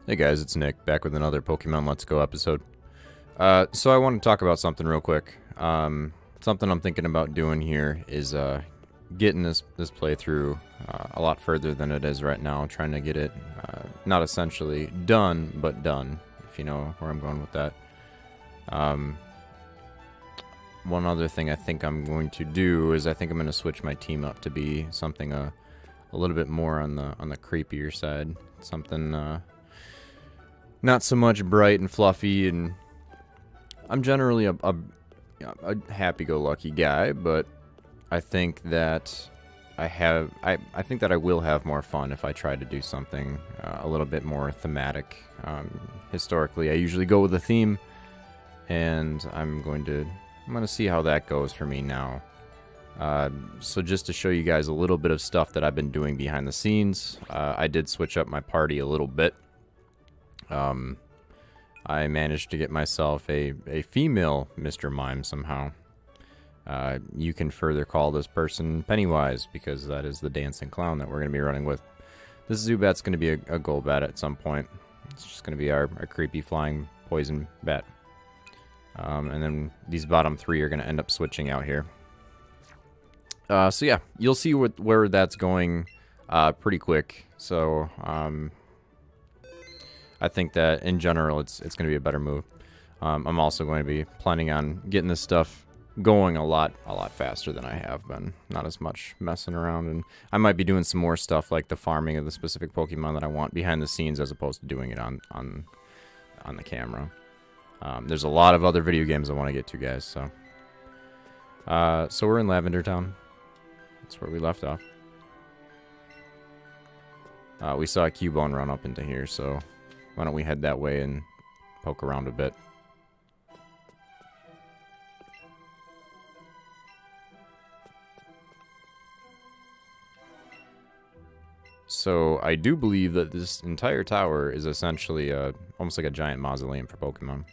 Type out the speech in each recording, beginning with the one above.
Hey guys, it's Nick, back with another Pokemon Let's Go episode. So I want to talk about something real quick. Something I'm thinking about doing here is getting this playthrough a lot further than it is right now. Trying to get it not essentially done, but done, if you know where I'm going with that. One other thing I think I'm going to do is I think I'm going to switch my team up to be something a little bit more on the creepier side. Something not so much bright and fluffy, and I'm generally a happy-go-lucky guy, but I think that I think that I will have more fun if I try to do something a little bit more thematic. Historically, I usually go with a theme, and I'm going to see how that goes for me now. So just to show you guys a little bit of stuff that I've been doing behind the scenes, I did switch up my party a little bit. I managed to get myself a female Mr. Mime somehow. You can further call this person Pennywise, because that is the dancing clown that we're going to be running with. This Zubat's going to be a Golbat at some point. It's just going to be our creepy flying poison bat. And then these bottom three are going to end up switching out here. So yeah, you'll see where that's going pretty quick. So I think that in general it's going to be a better move. I'm also going to be planning on getting this stuff going a lot faster than I have been. Not as much messing around, and I might be doing some more stuff like the farming of the specific Pokemon that I want behind the scenes as opposed to doing it on the camera. There's a lot of other video games I want to get to, guys. So we're in Lavender Town. That's where we left off. We saw a Cubone run up into here, so why don't we head that way and poke around a bit. So I do believe that this entire tower is essentially almost like a giant mausoleum for Pokemon.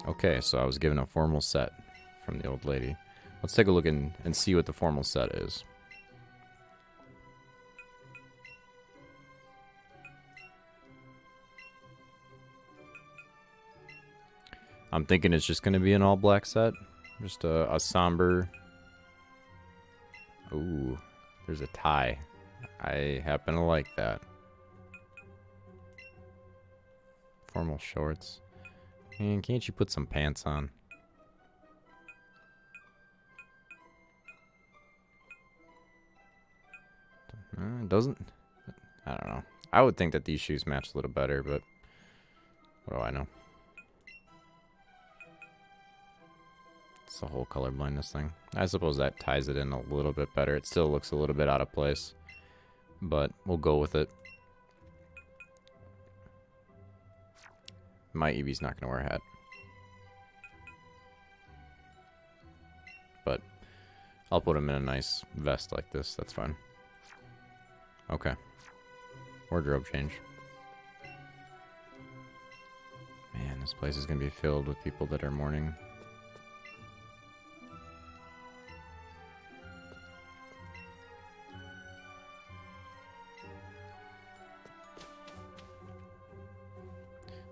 Okay, so I was given a formal set from the old lady. Let's take a look and see what the formal set is. I'm thinking it's just going to be an all-black set. Just a somber... Ooh, there's a tie. I happen to like that. Formal shorts. Man, can't you put some pants on? It doesn't? I don't know. I would think that these shoes match a little better, but what do I know? It's the whole color blindness thing. I suppose that ties it in a little bit better. It still looks a little bit out of place, but we'll go with it. My Eevee's not going to wear a hat. But I'll put him in a nice vest like this. That's fine. Okay. Wardrobe change. Man, this place is going to be filled with people that are mourning.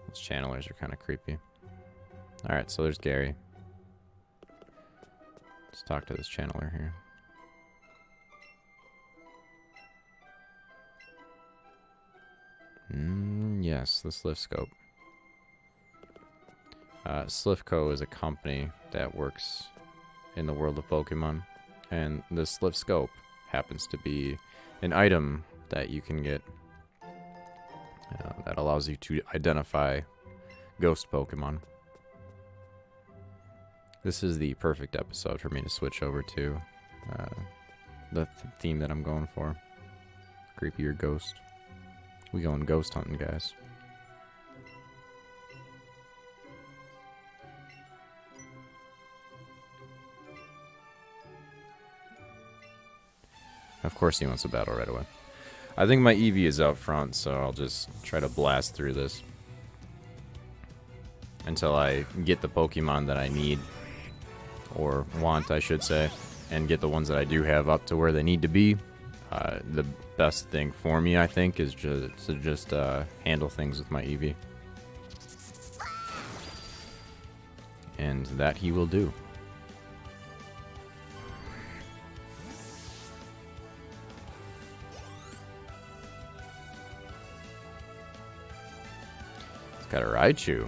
Those channelers are kind of creepy. Alright, so there's Gary. Let's talk to this channeler here. Yes, the Slifscope. Slifco is a company that works in the world of Pokemon, and the Slifscope happens to be an item that you can get that allows you to identify ghost Pokemon. This is the perfect episode for me to switch over to the theme that I'm going for. Creepier ghost. We going ghost hunting, guys. Of course he wants a battle right away. I think my Eevee is out front, so I'll just try to blast through this until I get the Pokemon that I need, or want, I should say, and get the ones that I do have up to where they need to be. The best thing for me, I think, is just to just handle things with my Eevee. And that he will do. It's got a Raichu.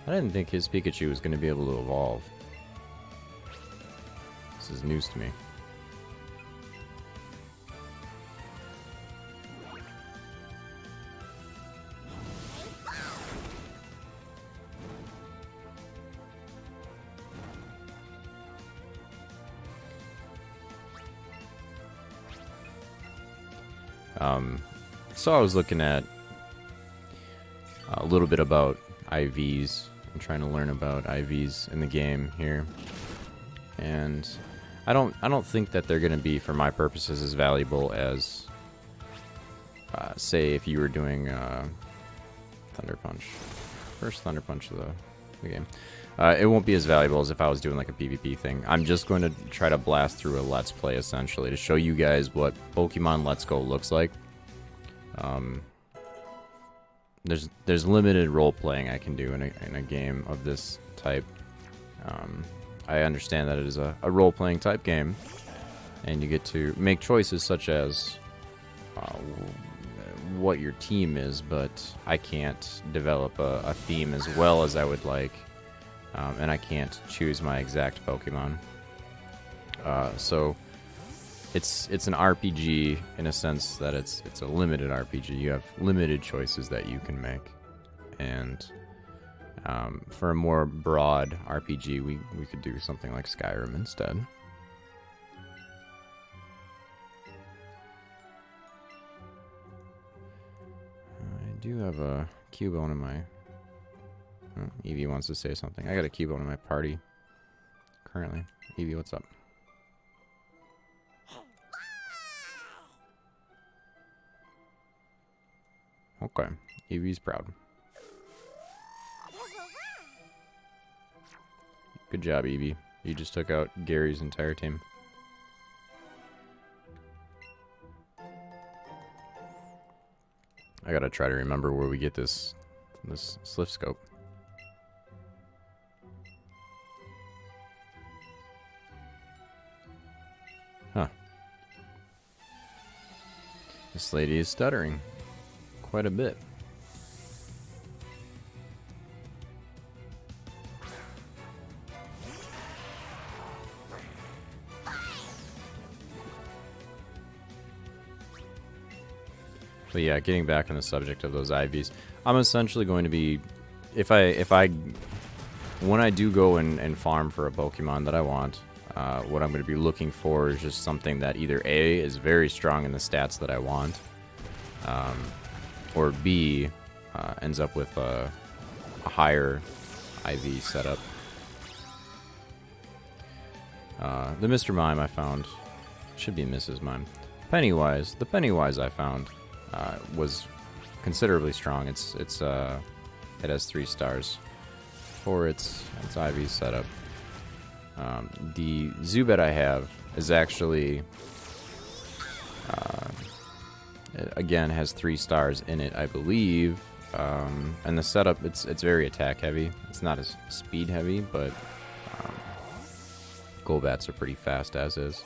I didn't think his Pikachu was going to be able to evolve. This is news to me. So I was looking at a little bit about IVs. I'm trying to learn about IVs in the game here, and I don't think that they're going to be, for my purposes, as valuable as say if you were doing Thunder Punch, first Thunder Punch of the game. It won't be as valuable as if I was doing like a PvP thing. I'm just going to try to blast through a Let's Play essentially to show you guys what Pokemon Let's Go looks like. There's limited role playing I can do in a game of this type. I understand that it is a role playing type game, and you get to make choices such as what your team is, but I can't develop a theme as well as I would like, and I can't choose my exact Pokemon. So it's an RPG in a sense that it's a limited RPG. You have limited choices that you can make, and for a more broad RPG, we could do something like Skyrim instead. I do have a Cubone in my... Oh, Eevee wants to say something. I got a Cubone in my party currently. Eevee, what's up? Okay, Eevee's proud. Good job, Eevee. You just took out Gary's entire team. I gotta try to remember where we get this Slift Scope. Huh. This lady is stuttering quite a bit. But yeah, getting back on the subject of those IVs, I'm essentially going to be, when I do go and farm for a Pokemon that I want, what I'm going to be looking for is just something that either A, is very strong in the stats that I want, or B, ends up with a higher IV setup. The Mr. Mime I found, should be Mrs. Mime. Pennywise, the Pennywise I found was considerably strong. It has 3 stars for its IV setup. The Zubat I have is actually again has 3 stars in it, I believe. And the setup, it's very attack heavy. It's not as speed heavy, but Golbats are pretty fast as is.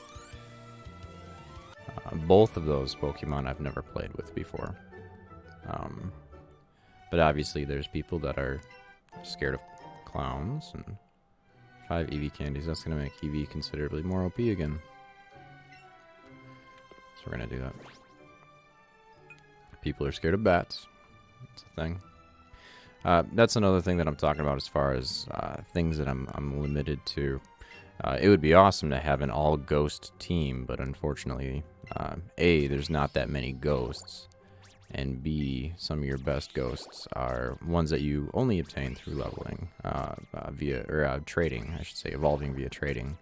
Both of those Pokemon I've never played with before. But obviously there's people that are scared of clowns, and 5 Eevee candies. That's going to make Eevee considerably more OP again. So we're going to do that. People are scared of bats. That's a thing. That's another thing that I'm talking about as far as things that I'm limited to. It would be awesome to have an all-ghost team, but unfortunately, A, there's not that many ghosts, and B, some of your best ghosts are ones that you only obtain through leveling, via trading, I should say, evolving via trading.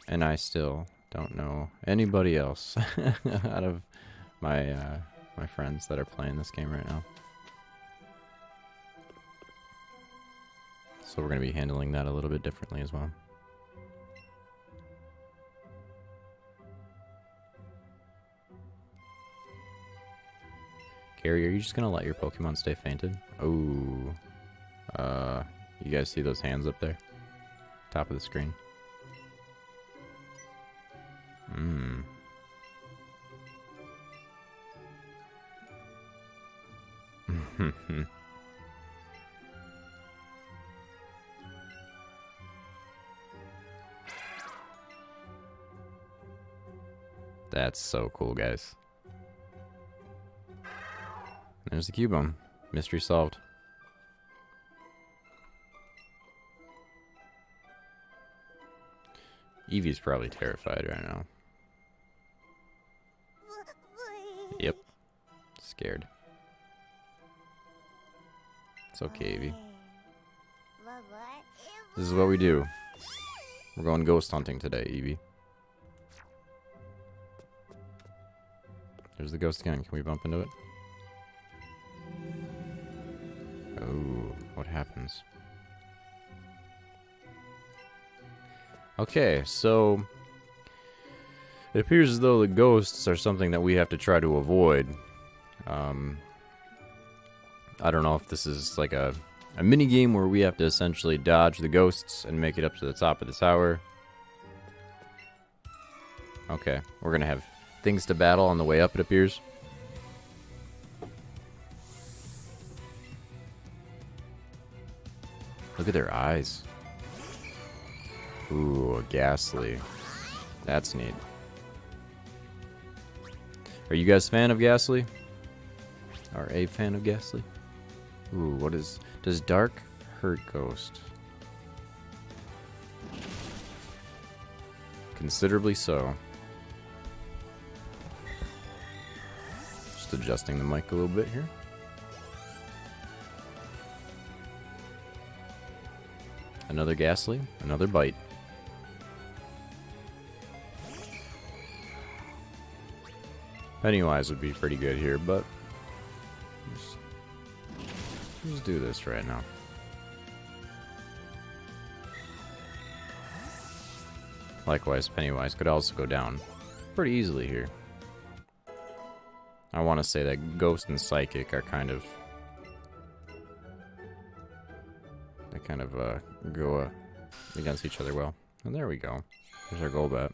And I still don't know anybody else out of my my friends that are playing this game right now. So we're going to be handling that a little bit differently as well. Gary, are you just going to let your Pokemon stay fainted? Oh. You guys see those hands up there? Top of the screen. Hmm. That's so cool, guys. There's the Cubone. Mystery solved. Eevee's probably terrified right now. Yep. Scared. It's okay, Eevee. This is what we do. We're going ghost hunting today, Eevee. There's the ghost again. Can we bump into it? Oh, what happens? Okay, so it appears as though the ghosts are something that we have to try to avoid. I don't know if this is like a mini game where we have to essentially dodge the ghosts and make it up to the top of the tower. Okay, we're gonna have things to battle on the way up, it appears. Look at their eyes. Ooh, Ghastly. That's neat. Are you guys a fan of Ghastly? Or a fan of Ghastly? Ooh, what is... Does Dark hurt Ghost? Considerably so. Just adjusting the mic a little bit here. Another Ghastly, another bite. Pennywise would be pretty good here, but let's do this right now. Likewise, Pennywise could also go down pretty easily here. I want to say that Ghost and Psychic are kind of... They kind of go against each other well. And there we go. There's our Golbat.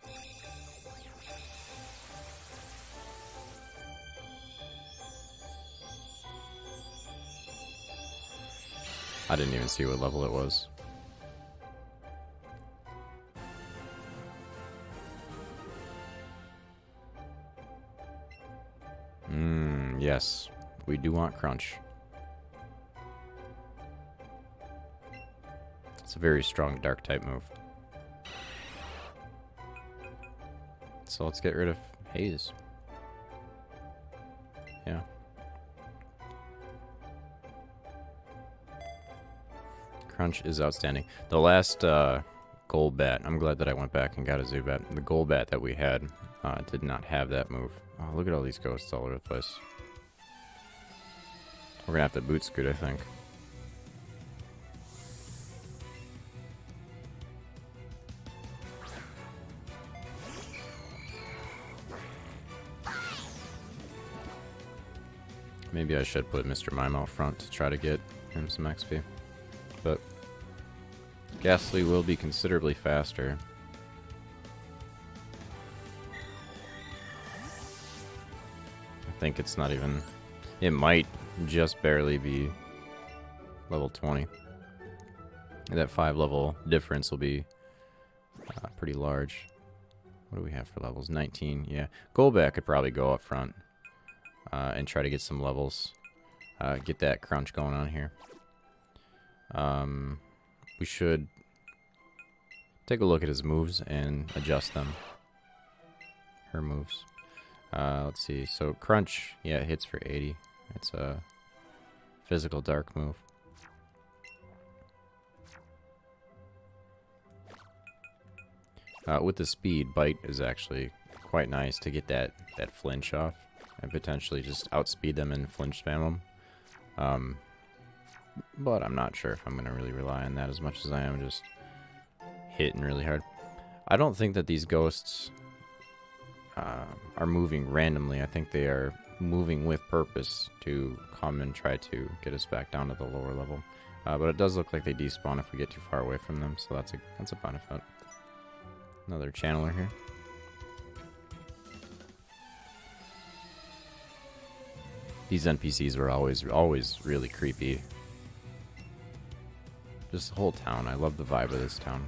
I didn't even see what level it was. Yes. We do want Crunch. It's a very strong dark type move. So let's get rid of Haze. Yeah. Crunch is outstanding. The last Golbat, I'm glad that I went back and got a Zubat. The Golbat that we had did not have that move. Oh, look at all these ghosts all over the place. We're gonna have to boot scoot, I think. Maybe I should put Mr. Mime out front to try to get him some XP. But Ghastly will be considerably faster. I think it's not even... It might just barely be level 20. That 5 level difference will be pretty large. What do we have for levels? 19, yeah. Golbat could probably go up front and try to get some levels. Get that crunch going on here. We should take a look at his moves and adjust them. Her moves. Let's see. So Crunch, yeah, it hits for 80. It's a physical dark move. With the speed, Bite is actually quite nice to get that flinch off and potentially just outspeed them and flinch spam them. but I'm not sure if I'm going to really rely on that as much as I am just hitting really hard. I don't think that these ghosts are moving randomly. I think they are moving with purpose to come and try to get us back down to the lower level. But it does look like they despawn if we get too far away from them, so that's a benefit. Another channeler here. These NPCs were always really creepy. Just the whole town. I love the vibe of this town.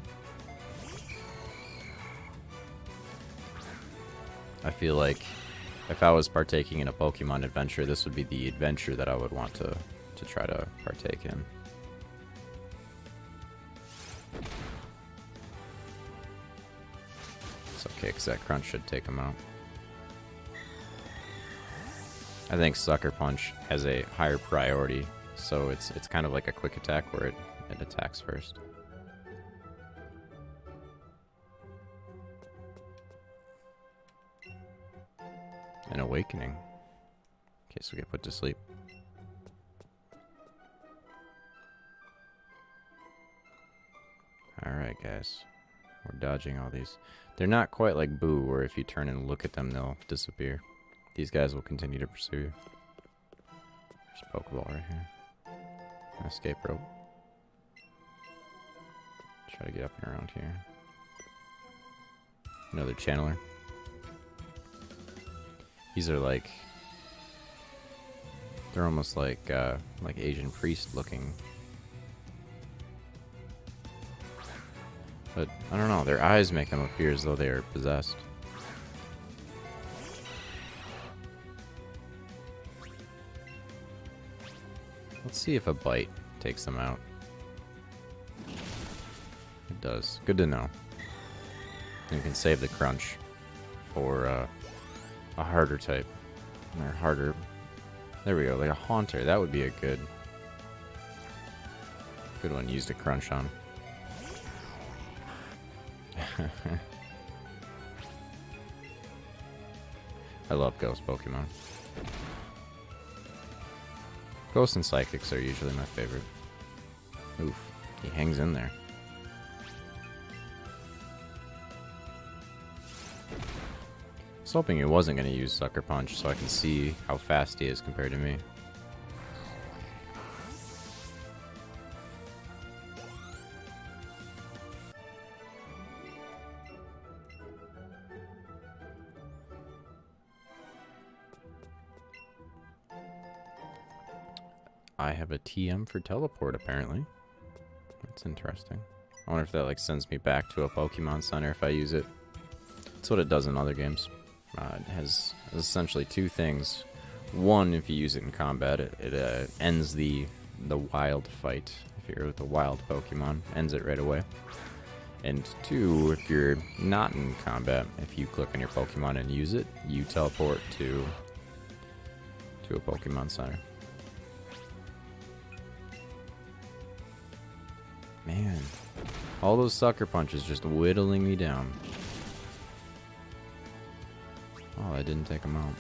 I feel like if I was partaking in a Pokemon adventure, this would be the adventure that I would want to try to partake in. It's okay, because that crunch should take him out. I think Sucker Punch has a higher priority, so it's kind of like a quick attack where it attacks first. An awakening. In case we get put to sleep. Alright, guys. We're dodging all these. They're not quite like Boo, where if you turn and look at them, they'll disappear. These guys will continue to pursue you. There's a Pokeball right here. An escape rope. Try to get up and around here. Another channeler. These are like... they're almost like Asian priest looking. But, I don't know, their eyes make them appear as though they are possessed. Let's see if a bite takes them out. It does. Good to know. You can save the crunch for a harder type. Or harder. There we go, like a Haunter. That would be a good one used to crunch on. I love ghost Pokemon. Ghosts and Psychics are usually my favorite. Oof, he hangs in there. I was hoping he wasn't going to use Sucker Punch so I can see how fast he is compared to me. I have a TM for Teleport, apparently. That's interesting. I wonder if that like sends me back to a Pokemon Center if I use it. That's what it does in other games. It has essentially two things. One, if you use it in combat, it ends the wild fight. If you're with a wild Pokemon, ends it right away. And two, if you're not in combat, if you click on your Pokemon and use it, you teleport to a Pokemon Center. Man, all those Sucker Punches just whittling me down. Oh, I didn't take them out.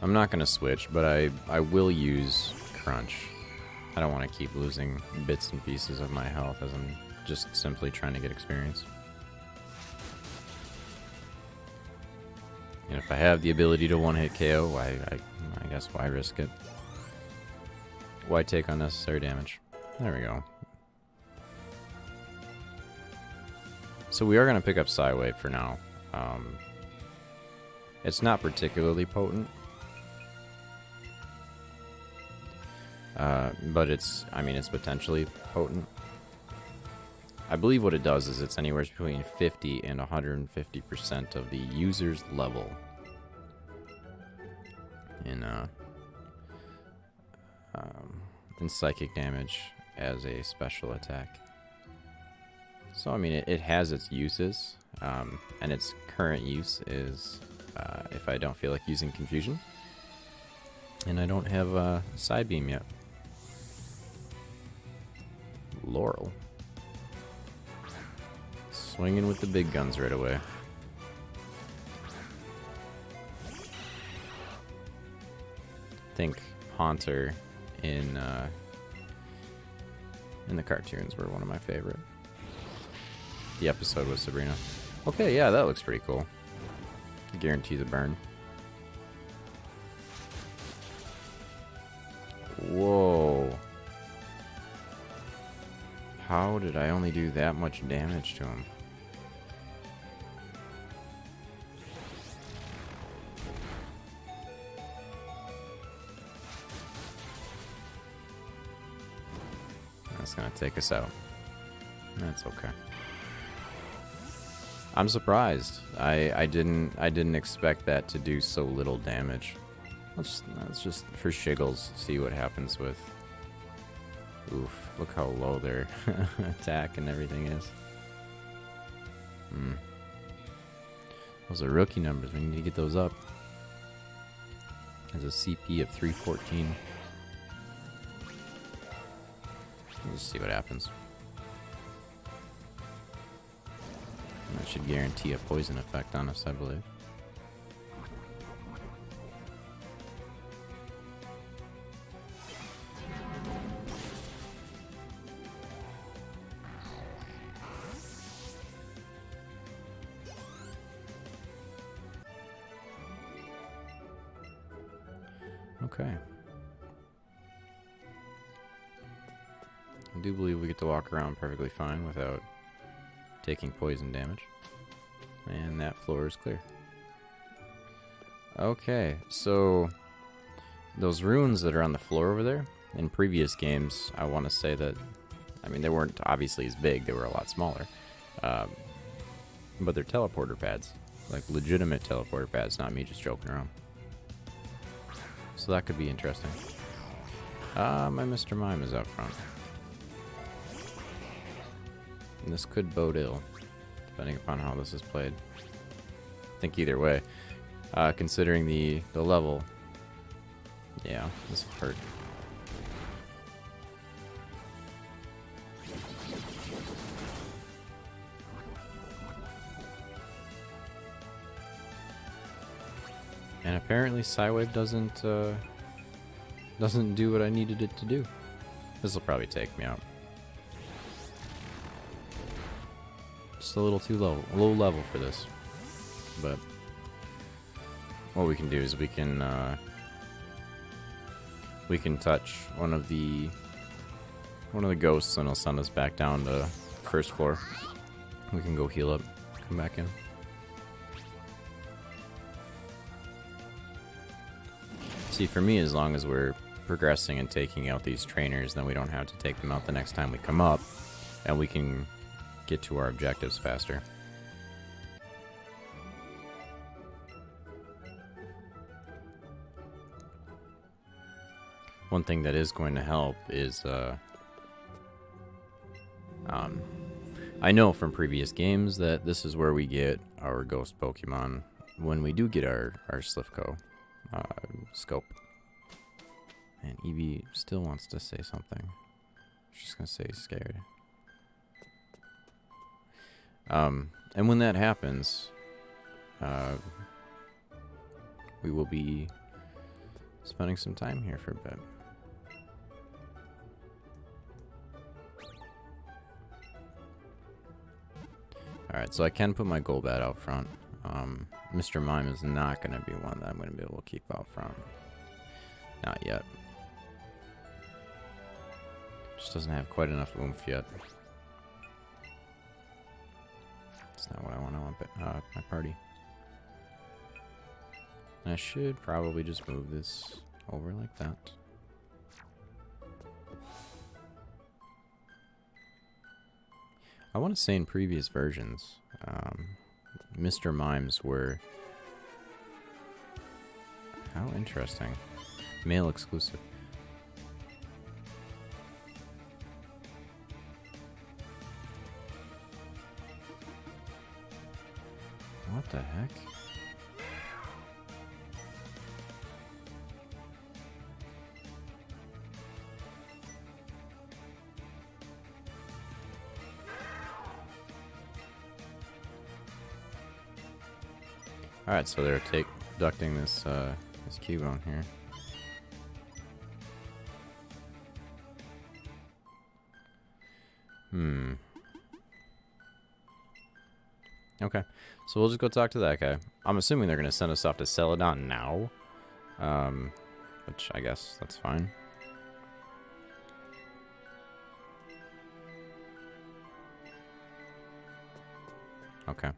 I'm not going to switch, but I will use Crunch. I don't want to keep losing bits and pieces of my health as I'm just simply trying to get experience. And if I have the ability to one-hit KO, I guess why risk it? Why take unnecessary damage? There we go. So we are going to pick up Psywave for now. It's not particularly potent. But it's potentially potent. I believe what it does is it's anywhere between 50 and 150% of the user's level in psychic damage as a special attack. So I mean, it has its uses, and its current use is if I don't feel like using Confusion, and I don't have Side Beam yet. Laurel. Swinging with the big guns right away. I think Haunter in the cartoons were one of my favorite. The episode with Sabrina. Okay, yeah, that looks pretty cool. Guarantees a burn. Whoa. How did I only do that much damage to him? That's gonna take us out. That's okay. I'm surprised. I didn't expect that to do so little damage. Let's just for shiggles see what happens with. Oof! Look how low their attack and everything is. Those are rookie numbers. We need to get those up. Has a CP of 314. Let's see what happens. That should guarantee a poison effect on us, I believe. Okay. I do believe we get to walk around perfectly fine without taking poison damage. And that floor is clear. Okay, so those runes that are on the floor over there, in previous games, I want to say that, I mean, they weren't obviously as big, they were a lot smaller. But they're teleporter pads. Like legitimate teleporter pads, not me just joking around. So that could be interesting. My Mr. Mime is out front. And this could bode ill, depending upon how this is played. I think either way, considering the level, yeah, this will hurt. And apparently Psywave doesn't do what I needed it to do. This will probably take me out. Just a little too low level for this. But what we can do is we can touch one of the ghosts and it'll send us back down to first floor. We can go heal up, come back in. See, for me, as long as we're progressing and taking out these trainers, then we don't have to take them out the next time we come up, and we can get to our objectives faster. One thing that is going to help is, I know from previous games that this is where we get our ghost Pokemon when we do get our Slivko scope. And Eevee still wants to say something. She's gonna say he's scared. And when that happens, we will be spending some time here for a bit. Alright, so I can put my Golbat out front. Mr. Mime is not going to be one that I'm going to be able to keep out front. Not yet. Just doesn't have quite enough oomph yet. That's not what I want. I want my party. And I should probably just move this over like that. I want to say in previous versions, Mr. Mimes were... How interesting. Male exclusive. What the heck? Alright, so they're abducting this this Cubone here. Okay, so we'll just go talk to that guy. I'm assuming they're going to send us off to Celadon now. Which I guess that's fine. Okay.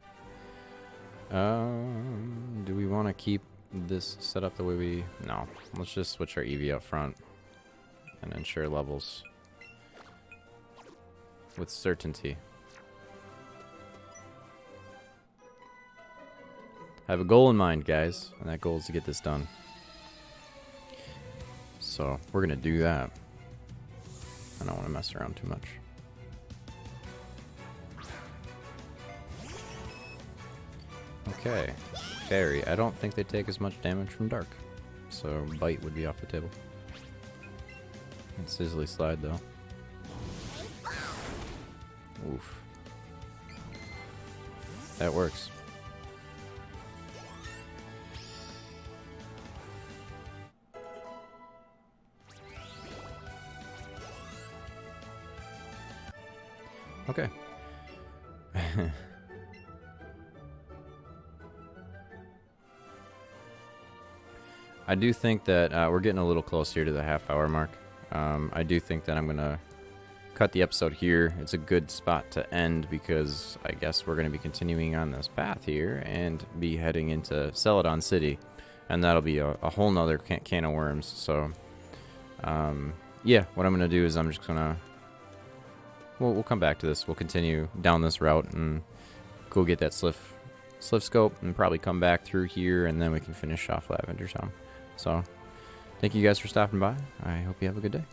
Do we want to keep this set up the way we... No. Let's just switch our Eevee up front and ensure levels with certainty. I have a goal in mind, guys, and that goal is to get this done. So, we're going to do that. I don't want to mess around too much. Okay. Fairy. I don't think they take as much damage from Dark. So, Bite would be off the table. And Sizzly Slide, though. Oof. That works. Okay. I do think that we're getting a little close here to the half-hour mark. I do think that I'm going to cut the episode here. It's a good spot to end because I guess we're going to be continuing on this path here and be heading into Celadon City. And that'll be a whole nother can of worms. So, yeah, what I'm going to do is I'm just going to... We'll come back to this. We'll continue down this route and go get that Sliff Scope and probably come back through here, and then we can finish off Lavender Town. So, thank you guys for stopping by. I hope you have a good day.